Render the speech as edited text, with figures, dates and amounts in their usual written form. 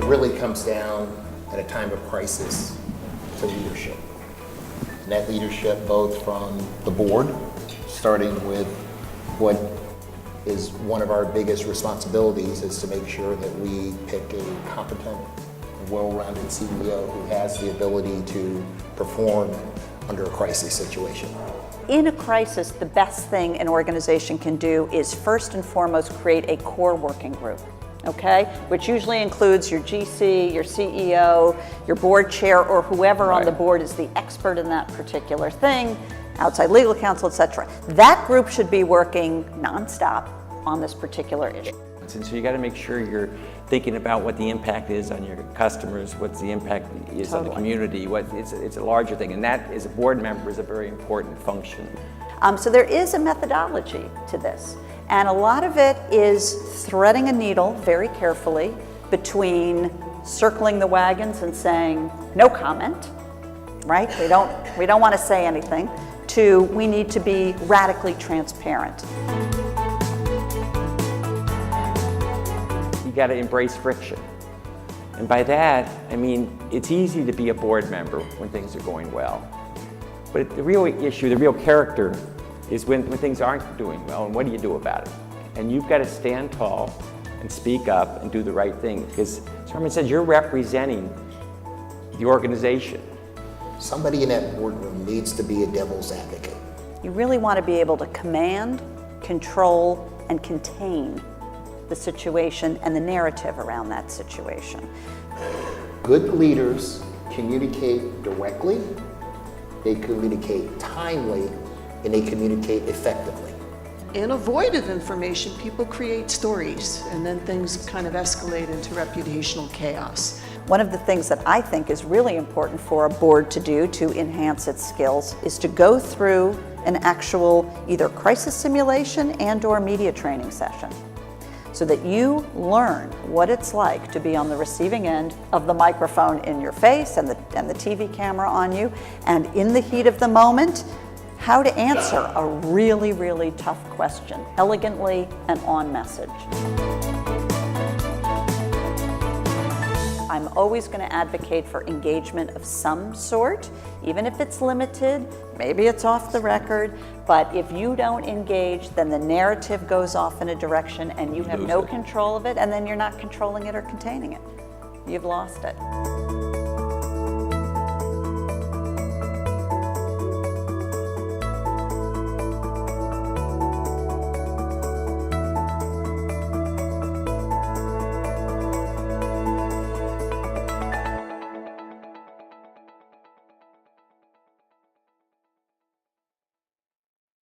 really comes down at a time of crisis to leadership. And that leadership both from the board, starting with what is one of our biggest responsibilities is to make sure that we pick a competent, well-rounded CEO who has the ability to perform under a crisis situation. In a crisis, the best thing an organization can do is first and foremost create a core working group, okay? Which usually includes your GC, your CEO, your board chair, or whoever on the board is the expert in that particular thing, outside legal counsel, etc. That group should be working nonstop on this particular issue. And so you got to make sure you're thinking about what the impact is on your customers, what the impact is on the community. It's a larger thing, and that, as a board member, is a very important function. So there is a methodology to this, and a lot of it is threading a needle very carefully between circling the wagons and saying no comment, right? We don't want to say anything, to we need to be radically transparent. You got to embrace friction. And by that, I mean, it's easy to be a board member when things are going well. But the real issue, the real character, is when things aren't doing well, and what do you do about it? And you've got to stand tall and speak up and do the right thing. Because, as Herman says, you're representing the organization. Somebody in that boardroom needs to be a devil's advocate. You really want to be able to command, control, and contain the situation and the narrative around that situation. Good leaders communicate directly, they communicate timely, and they communicate effectively. In avoided information, people create stories, and then things kind of escalate into reputational chaos. One of the things that I think is really important for a board to do to enhance its skills is to go through an actual either crisis simulation and/or media training session, so that you learn what it's like to be on the receiving end of the microphone in your face and the TV camera on you, and in the heat of the moment, how to answer a really, really tough question elegantly and on message. I'm always going to advocate for engagement of some sort, even if it's limited, maybe it's off the record, but if you don't engage, then the narrative goes off in a direction and you have no control of it, and then you're not controlling it or containing it. You've lost it.